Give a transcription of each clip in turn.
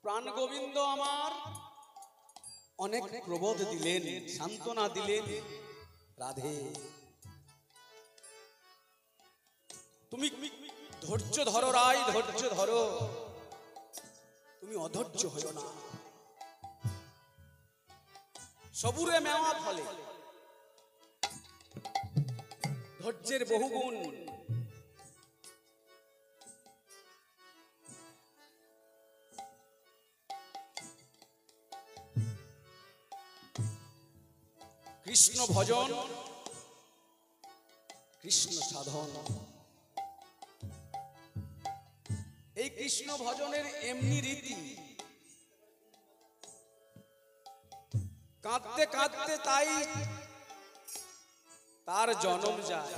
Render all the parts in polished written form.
প্রাণ গোবিন্দ আমার অনেক প্রবোধ দিলেন, সান্ত্বনা দিলেন। রাধে, তুমি ধৈর্য ধরো রাই, ধৈর্য ধরো, তুমি অধৈর্য হইও না। সবুরে মেওয়া ফলে, ধৈর্যের বহুগুণ। কৃষ্ণ ভজন, কৃষ্ণ সাধন, এই কৃষ্ণ ভজনের এমনি রীতি। কাঁদতে কাঁদতে তাই তার জন্ম যায়।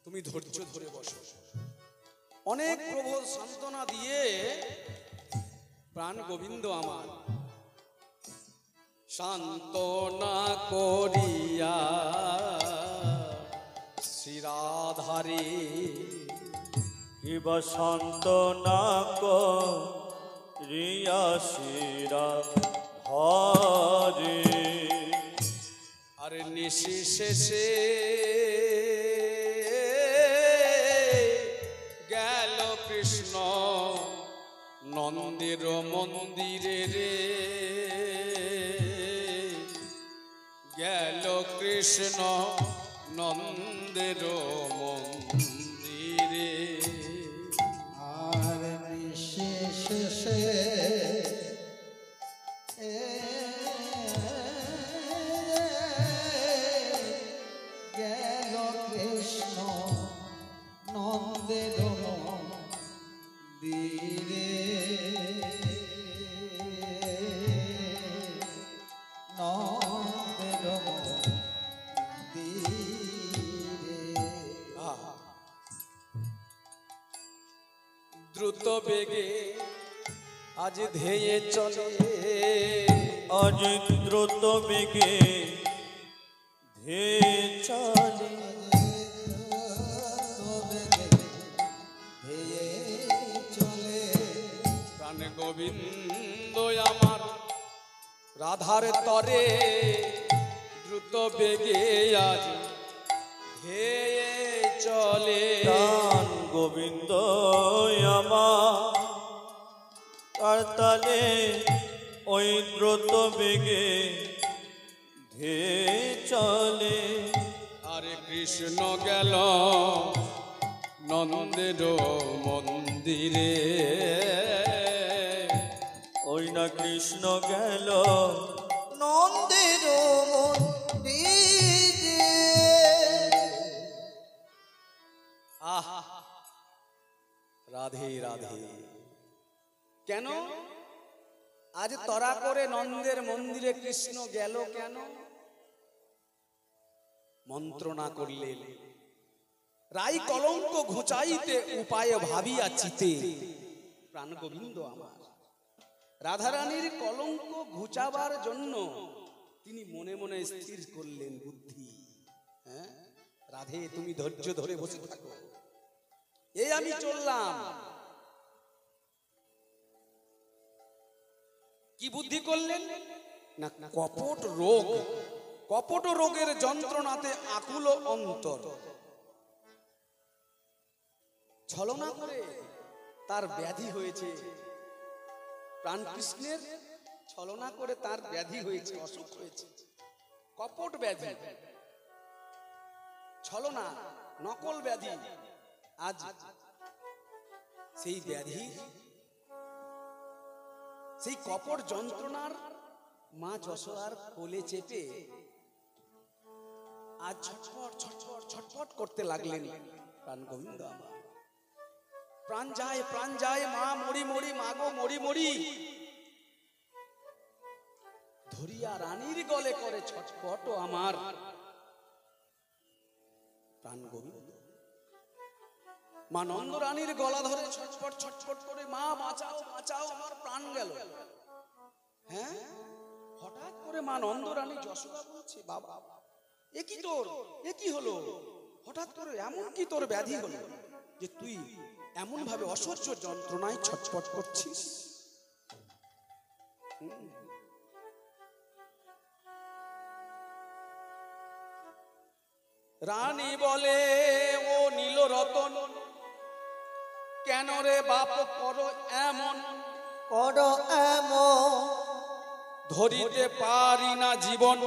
তুমি ধৈর্য ধরে বসো। অনেক প্রবোধ সান্ত্বনা দিয়ে প্রাণ গোবিন্দ আমার সান্ত্বনা করিয়া শ্রীরাধারে কিবা সান্ত্বনা করিয়া শ্রীরাধারে আরে নিশি শেষে গেল কৃষ্ণ নন্দের মন্দিরে রে, গেল কৃষ্ণ নন্দের মন্দিরে। আর শেষে গেল কৃষ্ণ নন্দের মন্দিরে, নন্দের মন্দিরে। দ্রুত বেগে আজ ধেয়ে চলে, আজ দ্রুত বেগে ধেয়ে চলে, প্রাণ গোবিন্দ আমার রাধার তরে দ্রুত বেগে আজ ধেয়ে চলে। প্রাণ গোবিন্দ আমার তার তালে ওই দ্রুত বেগে ধেয়ে চলে। আরে কৃষ্ণ গেল নন্দের মন্দিরে, ওই না কৃষ্ণ গেল নন্দের মন্দিরে। আহ রাধে রাধে। কেন আজ তরা করে নন্দের মন্দিরে কৃষ্ণ গেল কেন? মন্ত্রণা করলেন, রাই কলঙ্ক ঘুচাইতে উপায় ভাবিয়া চিতে। প্রাণ গোবিন্দ আমার রাধারানীর কলঙ্ক ঘুচাবার জন্য তিনি মনে মনে স্থির করলেন বুদ্ধি। হ্যাঁ রাধে, তুমি ধৈর্য ধরে বসে থাকো, এই আমি চললাম। কি বুদ্ধি করলেন না, কপট রোগ, কপট রোগের যন্ত্রণাতে আকুল অন্তর, ছলনা করে তার ব্যাধি হয়েছে। প্রাণ কৃষ্ণের ছলনা করে তার ব্যাধি হয়েছে, অসুখ হয়েছে, কপট ব্যাধি, ছলনা, নকল ব্যাধি। আজ সেই ব্যাধি, সেই কপট যন্ত্রণার মা যশোদার কোলে চেপে আজ ছটফট ছটফট ছটফট করতে লাগলেন প্রাণ গোবিন্দ আমার। প্রাণ যায় মা, মরি মরি মাগো মরি মরি। ধরিয়া রানীর গলে করে ছটফট আমার প্রাণ গোবিন্দ। মা নন্দ রানীর গলা ধরে ছটফট ছটফট করে, মা বাঁচাও বাঁচাও, আমার প্রাণ গেল। হ্যাঁ, হঠাৎ করে মা নন্দ রানী যশোদা বলছে, বাবা এ কি তোর, এ কি হলো? হঠাৎ করে এমন কি তোর ব্যাধি হলো যে তুই এমন ভাবে অসহ্য যন্ত্রণায় ছটফট করছিস? রানী বলে, ও নীল রতন, কেন রে বাপ করো এমন? করো এমন, ধরিতে পারি না জীবন,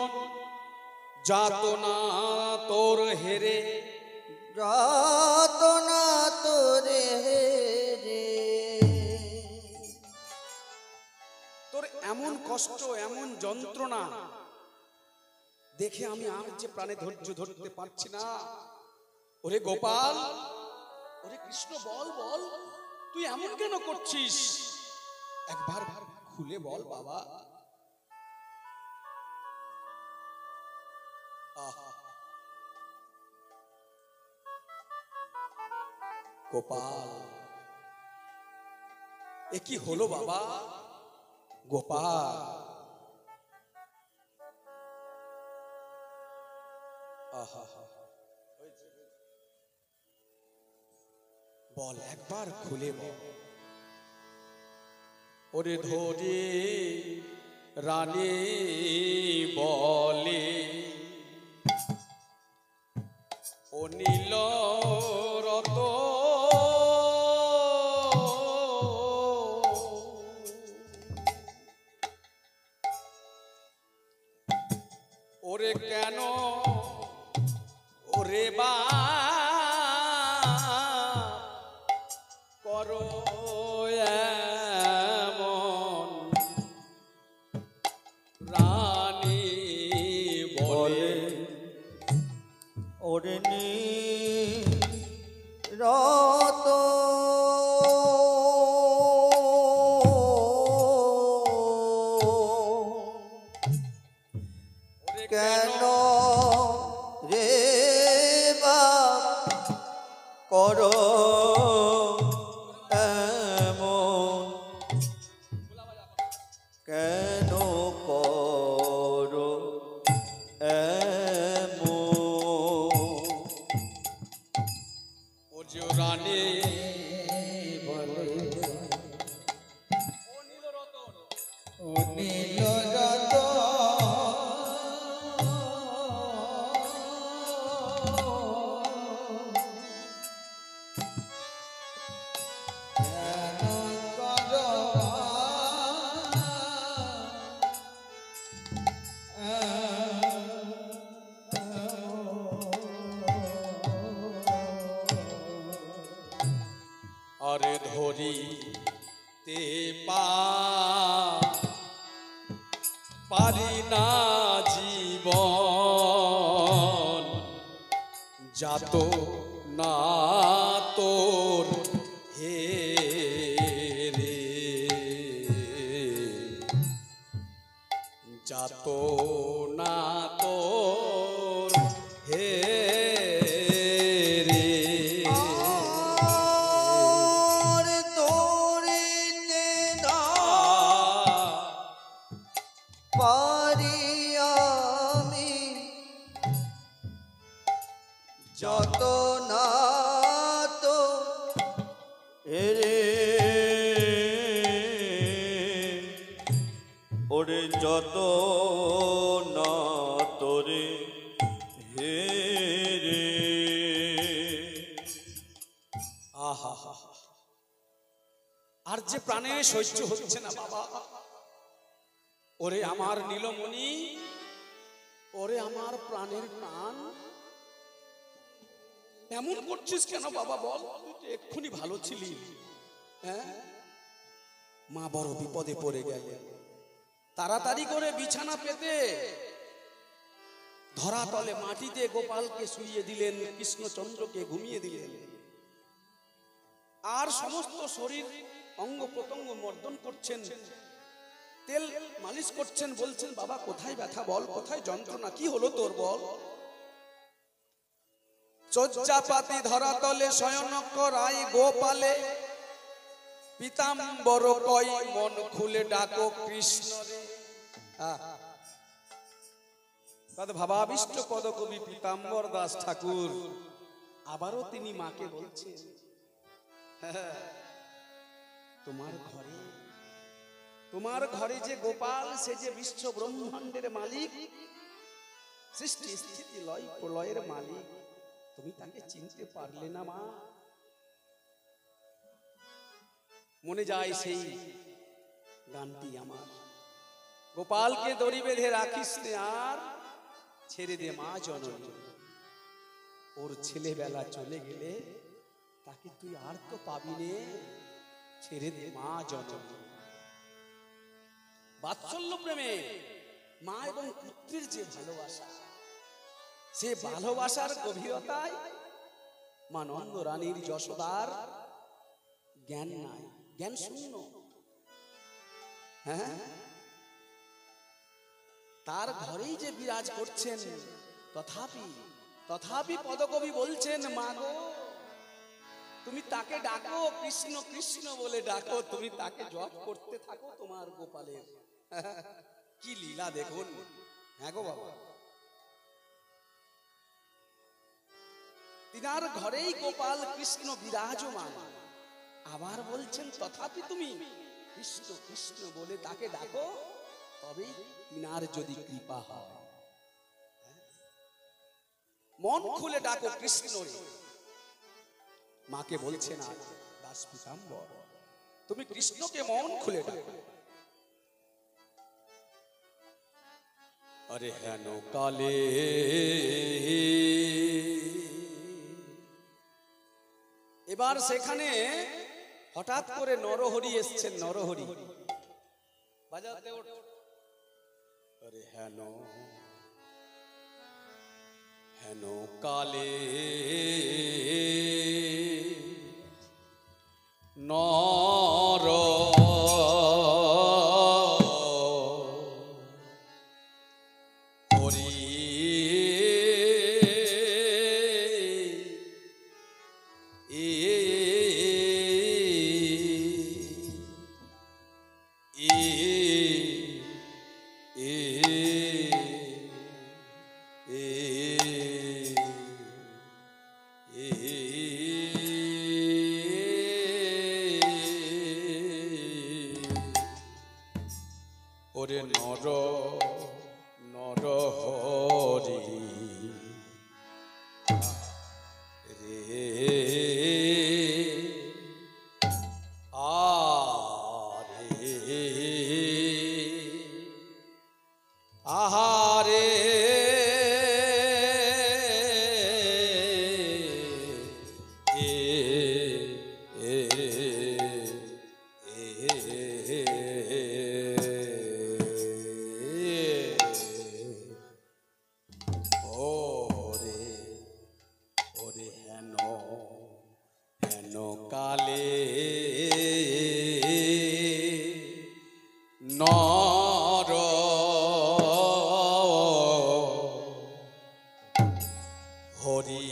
যাতনা তোর হেরে। যাতনা তোরে রে। তোর এমন কষ্ট, এমন যন্ত্রণা দেখে আমি আর যে প্রাণে ধৈর্য ধরতে পারছি না। ওরে গোপাল, ওরে কৃষ্ণ, বল বল, তুই এমন কেন করছিস? একবার খুলে বল বাবা। আহা, গোপাল, এ কি হলো বাবা? গোপাল, আহা, বল, একবার খুলে বল। ওরে ধরে রানী বলে, ও নীল রতন, ওরে কেন ওরে বা করো এমন? রানী বলে, ওরে নীরত কেন রে বাপ করো এমন? কেন করো এমন? ও যে রানী বলে, ও নীল রতন, ও নীল রতন, কেন করো আরে ধরিতে পারি না জীবন, যাত না তোর হে রে, যাত না তোর হে রে। ওরে তোরিতে না পারি আমি, যত না তো রে। ওরে যত না তোরে হে রে। আহা, আর যে প্রাণে সহ্য হচ্ছে না বাবা। ওরে আমার নীলমণি, ওরে আমার প্রাণের প্রাণ, এমন করছিস কেন বাবা? বল, তুই তো এক্ষুনি ভালো ছিলি। হ্যাঁ, মা বড় বিপদে পড়ে গেল, তাড়াতাড়ি করে বিছানা পেতে ধরাতলে মাটিতে গোপালকে শুইয়ে দিলেন, কৃষ্ণচন্দ্রকে ঘুমিয়ে দিলেন, আর সমস্ত শরীর অঙ্গ প্রত্যঙ্গ মর্দন করছেন, তেল মালিশ করছেন, বলছেন বাবা কোথায় ব্যথা বল, কোথায় যন্ত্রণা, কি হলো তোর বল? চর্যাপাতি ধরাতলে শয়ন করাই গোপালে, পিতাম্বর কই মন খুলে ডাকো কৃষ্ণ রে। তদ ভাবাবিষ্ট পদকবি পীতাম্বর দাস ঠাকুর আবারও তিনি মাকে বলছেন, তোমার ঘরে যে গোপাল, সে যে বিশ্ব ব্রহ্মাণ্ডের মালিক, সৃষ্টি স্থিতি লয় প্রলয়ের মালিক, তুমি তাকে চিনতে পারলে না মা? মনে যায় সেই গানটি আমার, গোপালকে দড়ি বেঁধে রাখিস নে আর, ছেড়ে দে মা জননী, ওর ছেলেবেলা চলে গেলে তাকে তুই আর তো পাবি নে, ছেড়ে দে মা জননী। বাৎসল্য প্রেমে মা এবং পুত্রের যে ভালোবাসা, সে ভালোবাসার গভীরতায় মা নন্দ রানীর যশোদার জ্ঞান নাই, জ্ঞান শূন্য। হ্যাঁ, তার ঘরেই যে বিরাজ করছেন, তথাপি পদকবি বলছেন, মা গো তুমি তাকে ডাকো, কৃষ্ণ কৃষ্ণ বলে ডাকো, তুমি তাকে জপ করতে থাকো তোমার গোপালের। কি লীলা দেখুন। হ্যাঁ গো বাবা, তিনার ঘরেই গোপাল কৃষ্ণ বিরাজমান, আবার বলছেন তথাপি তুমি কৃষ্ণ কৃষ্ণ বলে তাকে ডাকো, তবেই তিনার যদি কৃপা হয়। মন খুলে ডাকো কৃষ্ণ রে। মাকে বলছেন আজ দাস পীতাম্বর, তুমি কৃষ্ণকে মন খুলে ডাকো। আরে হেন কালে এবার সেখানে হঠাৎ করে নরহরি এসছেন, নরহরি বাজাতে ওঠ। আরে হেন হেন কালে নর হরি ওরে নর নর হরি রে আরে আহারে নর হরি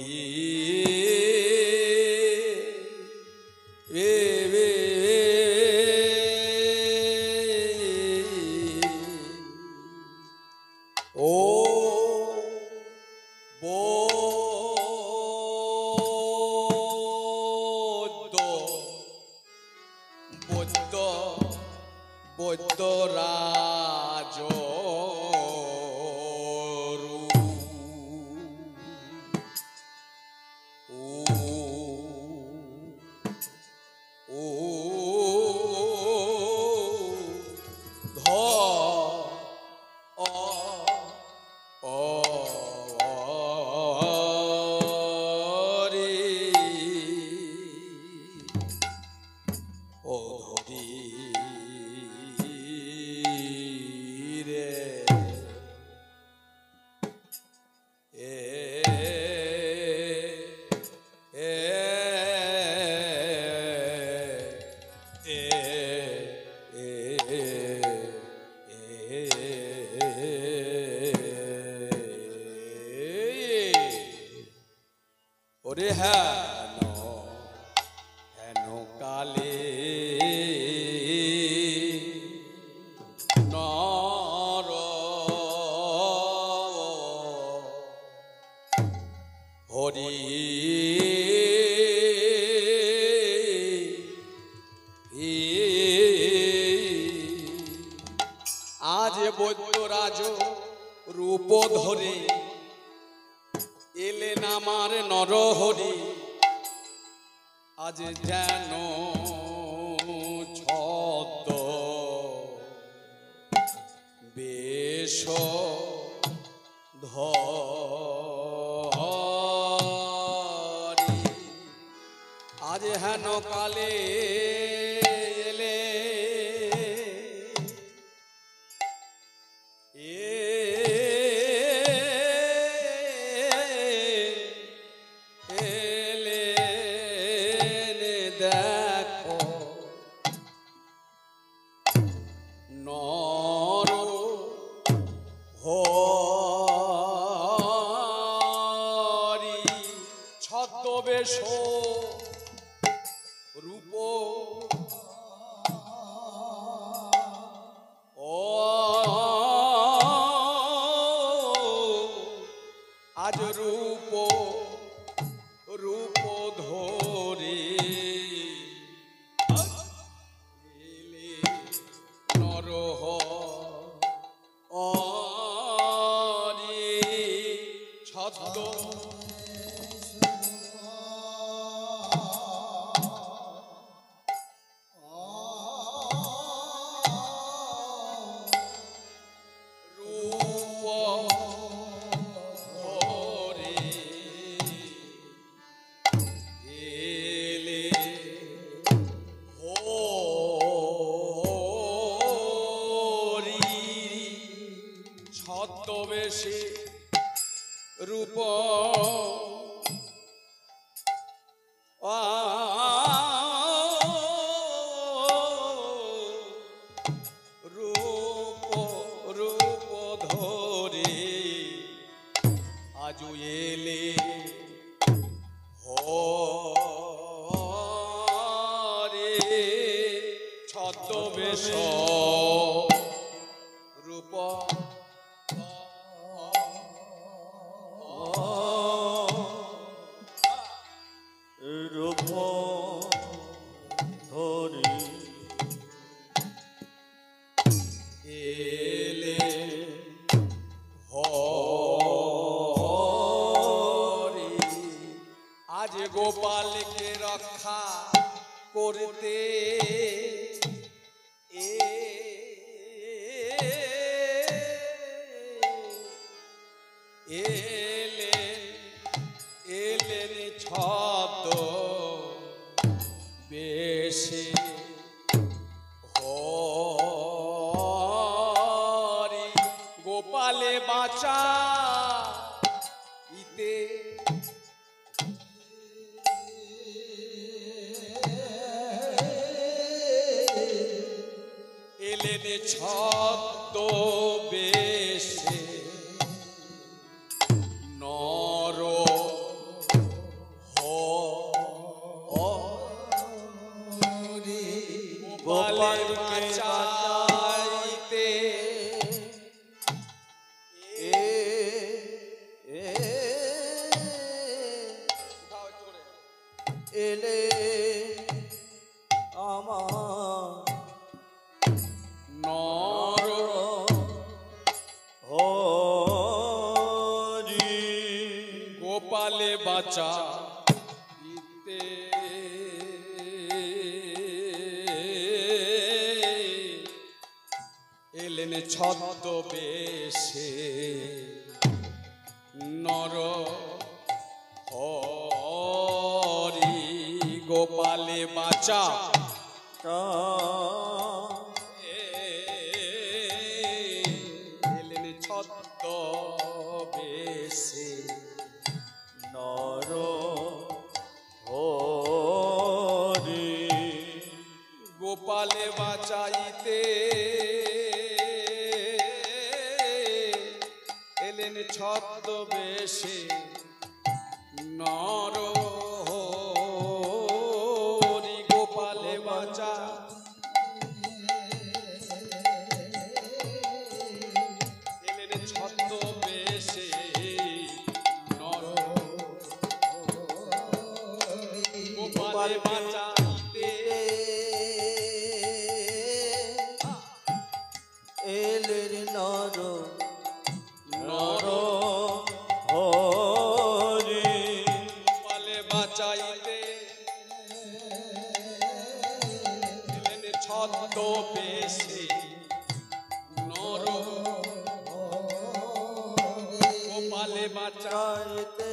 ও বৈদ্য রাজ ওরে হেন হেন কালে নর হরি আজ বৈদ্যরাজ রূপ ধরে এলেন আমার নরহরি আজ যেন ছদ্ম বেশ ধরি আজ হেন কালে এলে দেখো নর হরি ছদ্মবেশ রূপ ও আজ রূপ রূপ ধরে নরহ অরি ছদ্ম ছদ্মবেশে রূপ রূপ রূপ ধরে আজু এলে হরে ছদ্মবেশ রূপ রূপ ধরি এলে হরি আজ গোপালকে রক্ষা করতে এলেন এলেন ছদ্ম বেশে হরি গোপালে বাঁচা ইতে এলেন ছদ্ম বেশে নর গোপাল চাইতে এলে আমার নর হরি গোপালে বাঁচা দিতে এলেন ছদ্মবেশে নর হরি গোপালে বাঁচা এলেন ছদ্মবেশে নর হরি গোপালে বাঁচাইতে এলেন ছদ্মবেশে নর হরি গোপালে বাঁচা এলেন ছদ্মবেশে নর বাঁচাইতে এলের নর নর হরি গোপালে বাঁচাইতে এলেন ছদ্মবেশে নর গোপালে চাইতে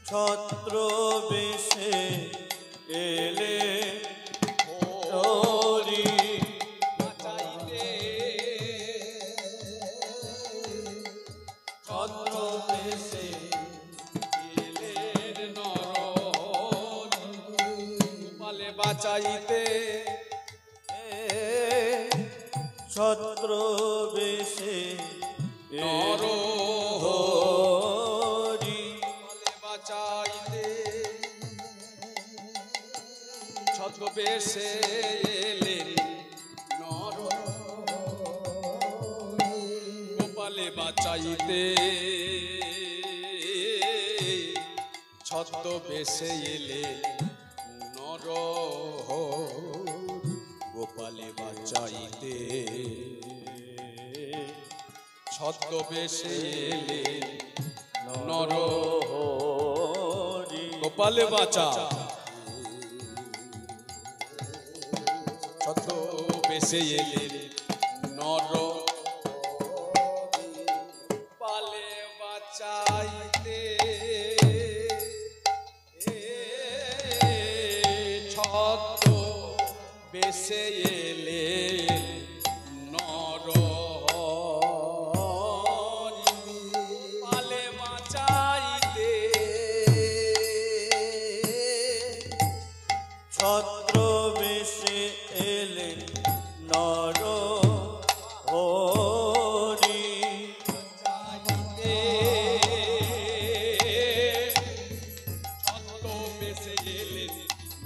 ছত্র বেশে এলে হরি বাঁচাইতে ছত্র বেশে এলেন নর গোপালে বাঁচাইতে ছত্র বেশে নর হরি গোপালে বাঁচাইতে ছদ্মবেশে এলেন নর গোপালে বাঁচাইতে ছদ্মবেশে এলেন নর গোপালে বাঁচাইতে ছদ্মবেশে এলেন নর হরি গোপালে বাঁচা ছদ্মবেশে এলেন নর গোপালে বাঁচাইতে ছদ্মবেশে এলেন নর গোপালে বাঁচাইতে ছত্র বেশে এলে নর হরি ছদ্মবেশে এলেন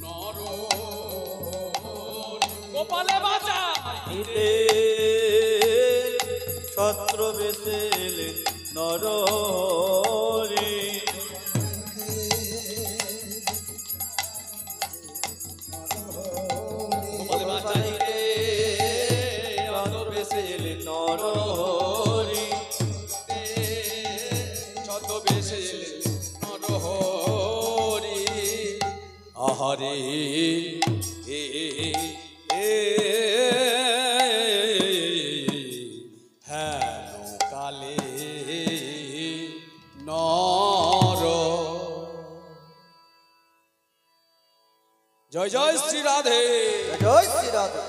নর গোপালে বাঁচাইতে ছত্র বেশে এলে নর হরি গোপালে বাঁচাইতে ছদ্মবেশে এলে নর হরি ছদ্মবেশে এলেন নরহরি আহারে এ হেন কালে নর জয় জয় শ্রী রাধে জয় শ্রী রাধে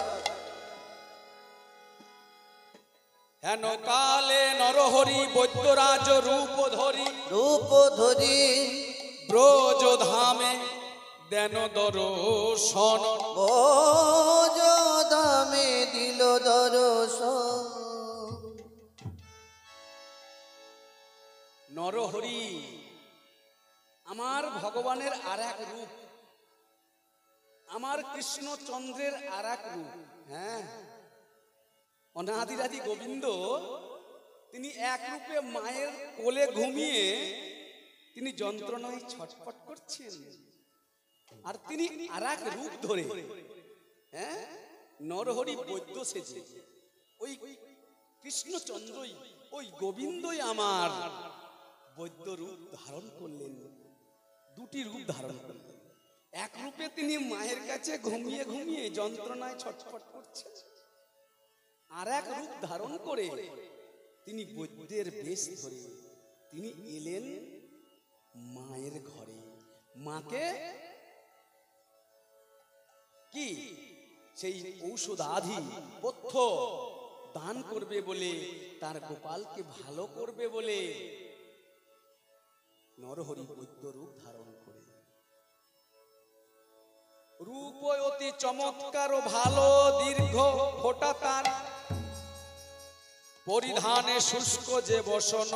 হেন কালে নরহরি বৈদ্যরাজ রূপ ধরি রূপ ধরি ব্রজ ধামে দেন দর্শন ভোজ দামে দিল দর্শন নরহরি আমার ভগবানের আর এক রূপ, আমার কৃষ্ণচন্দ্রের আর এক রূপ। হ্যাঁ, অনাদিরাদি গোবিন্দ তিনি এক রূপে মায়ের কোলে ঘুমিয়ে তিনি যন্ত্রণায় ছটফট করছেন, আর তিনি আর এক রূপ ধরে হ্যাঁ নরহরি বৈদ্য সেজে ওই কৃষ্ণচন্দ্রই ওই গোবিন্দই আমার বৈদ্য রূপ ধারণ করলেন। দুটি রূপ ধারণ করলেন, এক রূপে তিনি মায়ের কাছে ঘুমিয়ে ঘুমিয়ে যন্ত্রণায় ছটফট করছেন, আর এক রূপ ধারণ করে তিনি বৈদ্যের বেশ ধরে তিনি এলেন মায়ের ঘরে। মাকে কি সেই ঔষধাধি পথ্য দান করবে বলে, তার গোপালকে ভালো করবে বলে নরহরি বৈদ্য রূপ ধারণ করে। রূপ অতি চমৎকার ও ভালো, দীর্ঘ ফোঁটা তার, পরিধানে শুষ্ক যে বসন,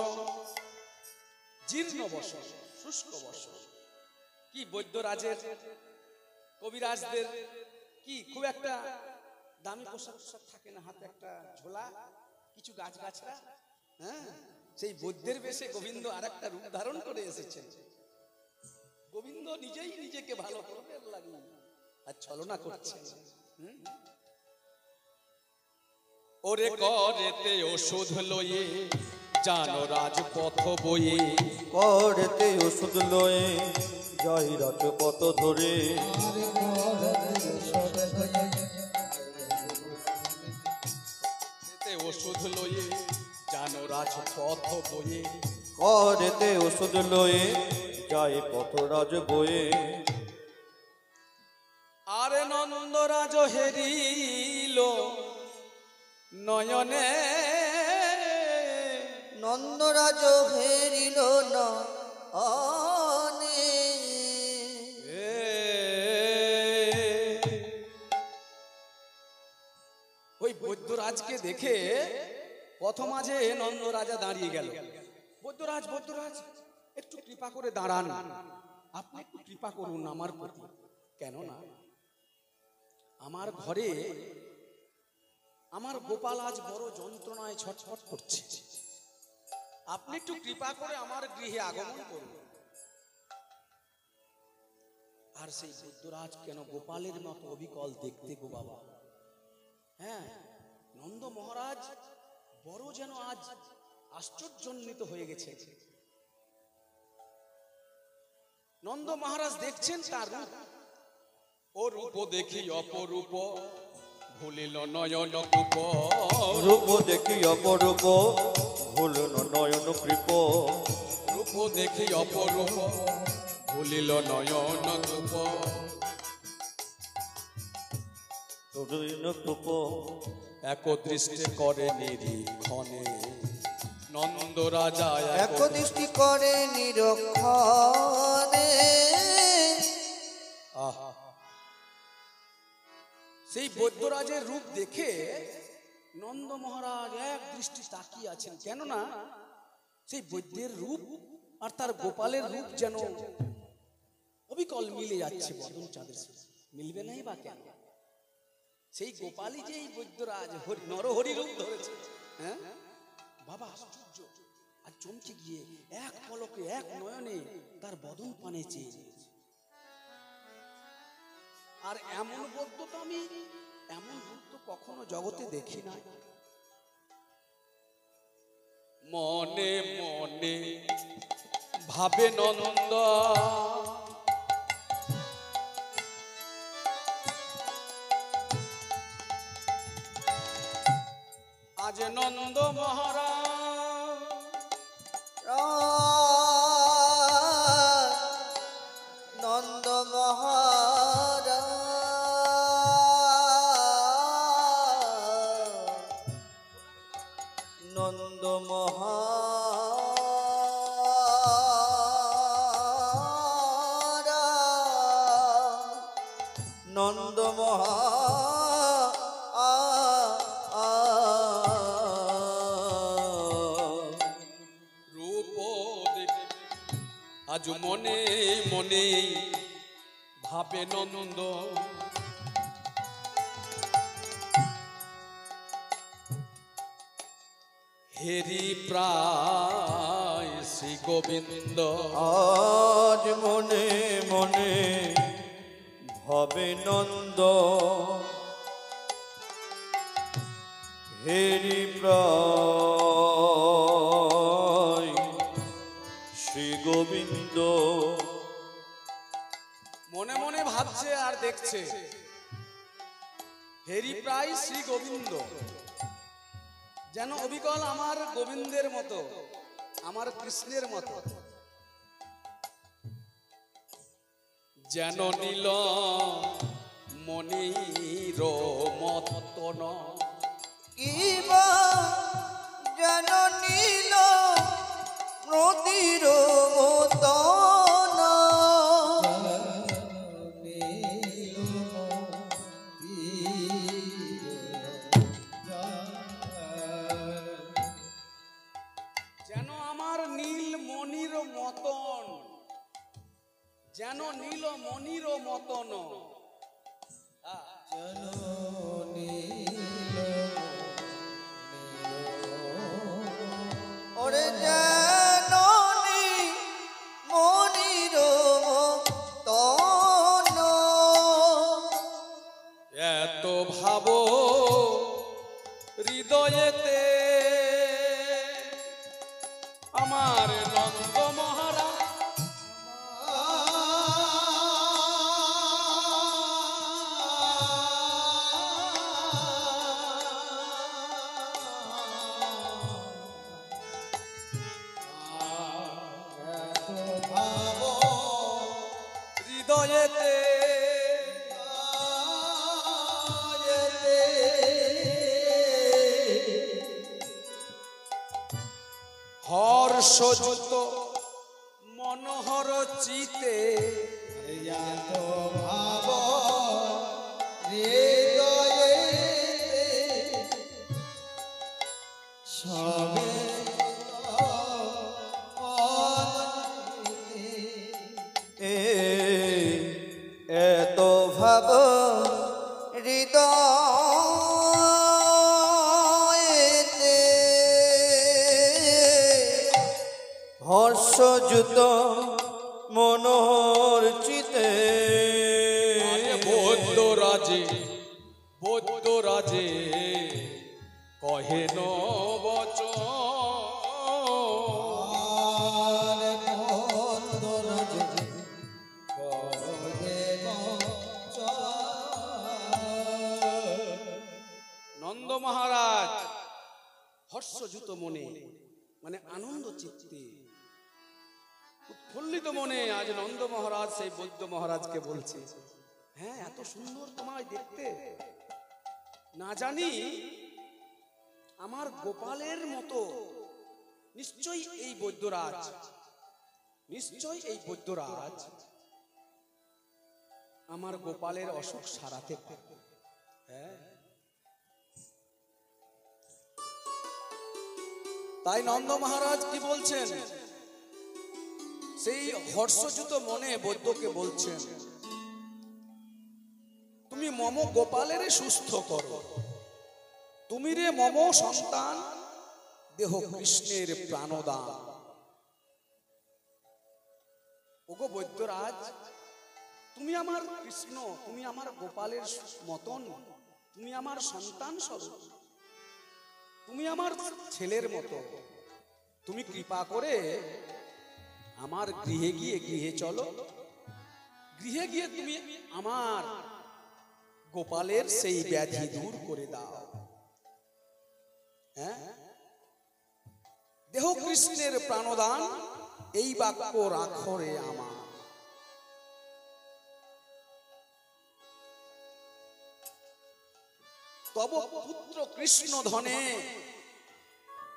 জীর্ণ বসন, শুষ্ক বসন। কি বৈদ্যরাজের কবিরাজদের কি খুব একটা দামি পোশাক থাকে না, হাতে একটা ঝোলা, কিছু গাছ গাছরা, হ্যাঁ সেই বৈদ্যের বেশে গোবিন্দ আর একটা রূপ ধারণ করে এসেছেন। গোবিন্দ নিজেই নিজেকে ভালো করবেন লাগে আর ছলনা করছে। ওরে করেতে ওষুধ লয়ে জানো রাজপথ বয়ে, করতে ওষুধ লয়ে যাই রাজপথ ধরে, ওষুধ লয়ে জানো রাজপথ বয়ে, করতে ওষুধ লয়ে যাই পথরাজ বয়ে। আরে নন্দরাজ হেরিল নয়নে, নন্দরাজ হেরিল না আনে, ওই বৈদ্যরাজকে দেখে পথ মাঝে নন্দরাজা দাঁড়িয়ে গেল। বৈদ্যরাজ বৈদ্যরাজ একটু কৃপা করে দাঁড়ান, আপনি একটু কৃপা করুন আমার প্রতি, কেন না আমার ঘরে আমার গোপাল আজ বড় যন্ত্রণায় ছটফট করছে, আপনি একটু কৃপা করে আমার গৃহে আগমন করুন। আর সেই বৈদ্যরাজ কেন গোপালের মতো অবিকল দেখতে গো বাবা। হ্যাঁ, নন্দ মহারাজ বড় যেন আজ আশ্চর্যান্বিত হয়ে গেছে। নন্দ মহারাজ দেখছেন তার রূপ, ও রূপ দেখি অপরূপ ভুলিল নয়ন কূপ, রূপ দেখি অপরূপ ভুলন নয়ন কৃপ, রূপ দেখি অপরূপ ভুলিল নয়ন কূপ, নয়ন কূপ। এক দৃষ্টি করে নিরীক্ষণে নন্দ রাজা এক দৃষ্টি করে নিরক্ষণে, আহা, সেই বৈদ্যরাজের রূপ দেখে নন্দ মহারাজ এক দৃষ্টি তাকিয়ে আছেন, কেননা সেই বৈদ্যের রূপ আর তার গোপালের রূপ যেন অবিকল মিলে যাচ্ছে বদন চাঁদের সাথে। মিলবে নাই বা কেন? সেই গোপালই যে এই বৈদ্যরাজ নরহরি রূপ ধরেছে। হ্যাঁ বাবা, আশ্চর্য। আর চমকে গিয়ে এক পলকে এক নয়নে তার বদন পানে চেয়ে নিয়েছে। আর এমন বৈদ্য তো আমি এমন রূপ তো কখনো জগতে দেখি না। মনে মনে ভাবে নন্দ, আজ নন্দ মহারাজ নন্দ মহারাজ নন্দ মহারাজ নন্দ রূপ দেখে আজ মনে মনে ভাবে নন্দ, হেরি প্রায় শ্রী গোবিন্দ, আজ মনে মনে ভবে নন্দ, হেরি প্রায় শ্রী গোবিন্দ। মনে মনে ভাবছে আর দেখছে হেরি প্রায় শ্রী গোবিন্দ, যেন অবিকল আমার গোবিন্দের মতো, আমার কৃষ্ণের মতো, যেন নীল মনির মতন, কিবা যেন নীল নদীর মতন, যেন আমার নীল মনির মতন, যেন নীল মনির মতন। ওরে যেন মনির হৃদয়েতে হর্ষযুত মনোহর চিতে এত ভাব হৃদয়েতে সবে এ এত ভাব হৃদয়েতে হর্ষযুত মনোহর চিতে বৌদ্ধ রাজে কহে ন বচন নন্দ মহারাজ হর্ষযুত মনে মানে আনন্দ চিত্তে উৎফুল্লিত মনে আজ নন্দ মহারাজ সেই বৌদ্ধ মহারাজকে বলছে, হ্যাঁ এত সুন্দর তোমায় দেখতে, না জানি আমার গোপালের মতো নিশ্চয়ই এই বৈদ্যরাজ, নিশ্চয়ই এই বৈদ্যরাজ আমার গোপালের অসুখ সারাতে পারবে। হ্যাঁ, তাই নন্দ মহারাজ কি বলছেন, সেই হর্ষযুত মনে বৈদ্যকে বলছেন, তুমি মম গোপালের সুস্থ করো, তুমি রে মম সন্তান দেহ কৃষ্ণের প্রাণদান। ওগো বৈদ্যরাজ, তুমি আমার কৃষ্ণ, তুমি আমার গোপালের মতন, তুমি আমার সন্তান স্বরূপ, তুমি আমার ছেলের মতো, তুমি কৃপা করে আমার গৃহে গিয়ে চলো, গৃহে গিয়ে তুমি আমার গোপালের সেই ব্যাধি দূর করে দাও। হ্যাঁ, দেহ কৃষ্ণের প্রাণদান এই বাক্য রাখো রে আমার। তব পুত্র কৃষ্ণ ধনে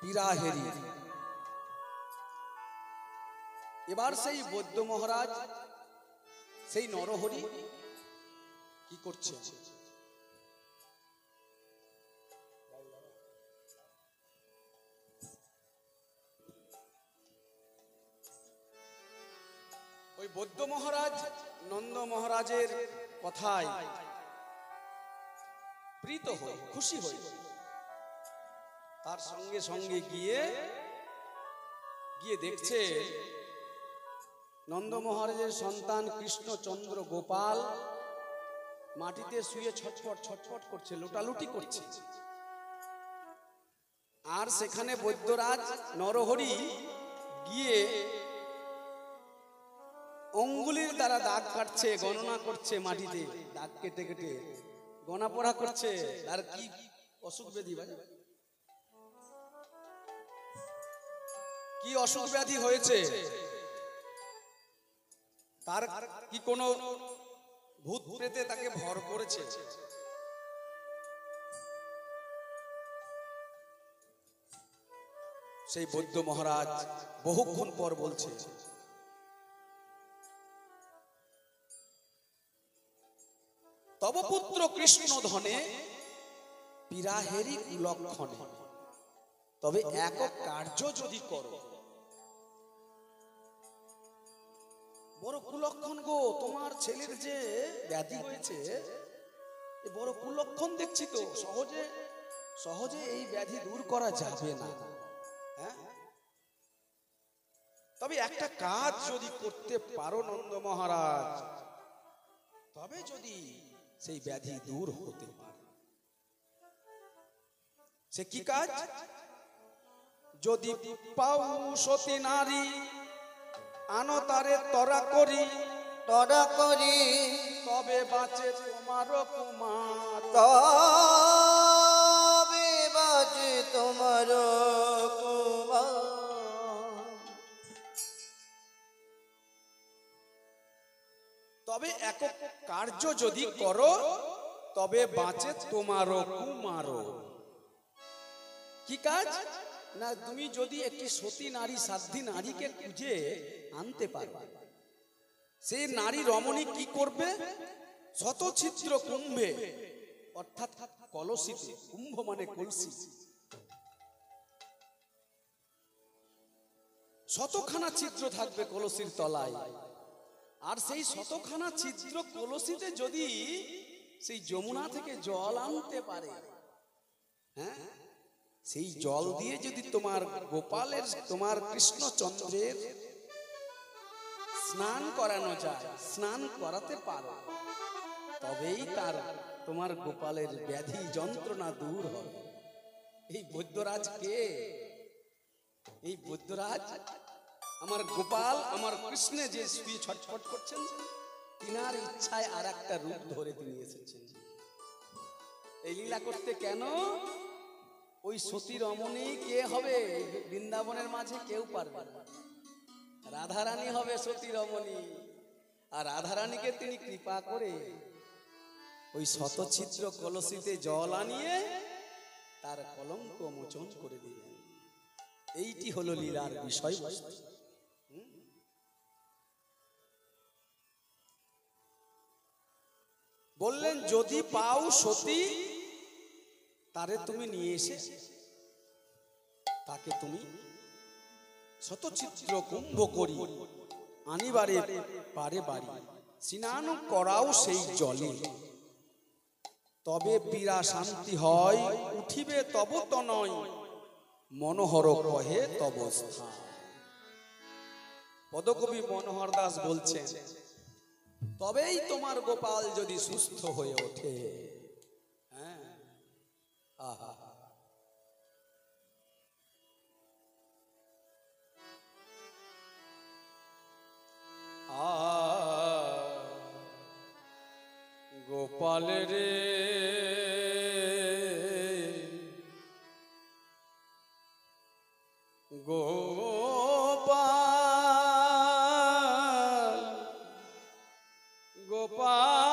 বিরাহেরি। এবার সেই বৈদ্য মহারাজ সেই নরহরি কি করছে, ওই বৌদ্ধ মহারাজ নন্দ মহারাজের কথায় প্রীত হয়ে খুশি হয়ে তার সঙ্গে সঙ্গে গিয়ে দেখছে নন্দ মহারাজের সন্তান কৃষ্ণচন্দ্র গোপাল মাটিতে শুয়ে ছটফট করছে, লোটালুটি করছে। আর সেখানে বৈদ্যরাজ নরহরি গিয়ে অঙ্গুলির দ্বারা দাগ কাটছে, গণনা করছে, মাটিতে দাগ কেটে কেটে গণা পড়া করছে। আর কি অসুখ ব্যাধি, কি অসুখ ব্যাধি হয়েছে, তার কি কোনো ভূত প্রেতে তাকে ভর করেছে? সেই বৌদ্ধ মহারাজ বহুক্ষণ পর বলছে, তব পুত্র কৃষ্ণ ধনে বিরাহেরি কুলক্ষণে, তবে এক কার্য যদি করো। বড় কুলক্ষণ গো, তোমার ছেলের যে ব্যাধি হয়েছে বড় কুলক্ষণ দেখছি তো, সহজে এই ব্যাধি দূর করা যাবে না। হ্যাঁ, তবে একটা কাজ যদি করতে পারো নন্দ মহারাজ, তবে যদি সেই ব্যাধি দূর হতে পারে। সে কি কাজ? যদি পাও সতী নারী আনো তারে তরা করি, তবে বাঁচে তোমার কুমার, তবে বাজে তোমার কুমার। তবে একক কার্য যদি করো তবে বাঁচে তোমারও কুমারও। কি কাজ? না তুমি যদি একটি সতী নারী সাধ্বী নারীকে খুঁজে আনতে পারবে, সেই নারী রমণী কি করবে? শতছিদ্র কুম্ভে, অর্থাৎ কলসিতে, কুম্ভ মানে কলসি, শতখানা ছিদ্র থাকবে কলসির তলায়। আর সেই শতখানা ছিদ্র কলসিতে যদি সেই যমুনা থেকে জল আনতে পারে, হ্যাঁ, সেই জল দিয়ে যদি তোমার গোপালের, তোমার কৃষ্ণচন্দ্রের স্নান করানো যায়, স্নান করাতে পারো, তবেই তার তোমার গোপালের ব্যাধি যন্ত্রণা দূর হবে। এই বৈদ্যরাজ কে? এই বৈদ্যরাজ আমার গোপাল, আমার কৃষ্ণে যে শুয়ে ছটফট করছেন, তিনার ইচ্ছায় আর একটা রূপ ধরে তিনি এসেছেন এই লীলা করতে। কেন? ওই সতী রমণী কে হবে? বৃন্দাবনের মাঝে কেউ পারবে না, রাধারানী হবে সতী রমণী। আর রাধারানীকে তিনি কৃপা করে ওই শতছিদ্র কলসিতে জল আনিয়ে তার কলঙ্ক মোচন করে দিলেন। এইটি হলো লীলার বিষয়বস্তু। বললেন যদি পাও সতী, তারে তুমি নিয়ে এসে তাকে তুমি শতছিদ্র কুম্ভ করি আনিবারে পারে বাড়ি, স্নান করাও সেই জলে, তবে পীড়া শান্তি হয়, উঠিবে তব তনয়, মনোহর কহে তব স্থান। পদকবি মনোহর দাস বলছেন, তবেই তোমার গোপাল যদি সুস্থ হয়ে ওঠে। হ্যাঁ, আহা, গোপাল রে গোপাল, গোপাল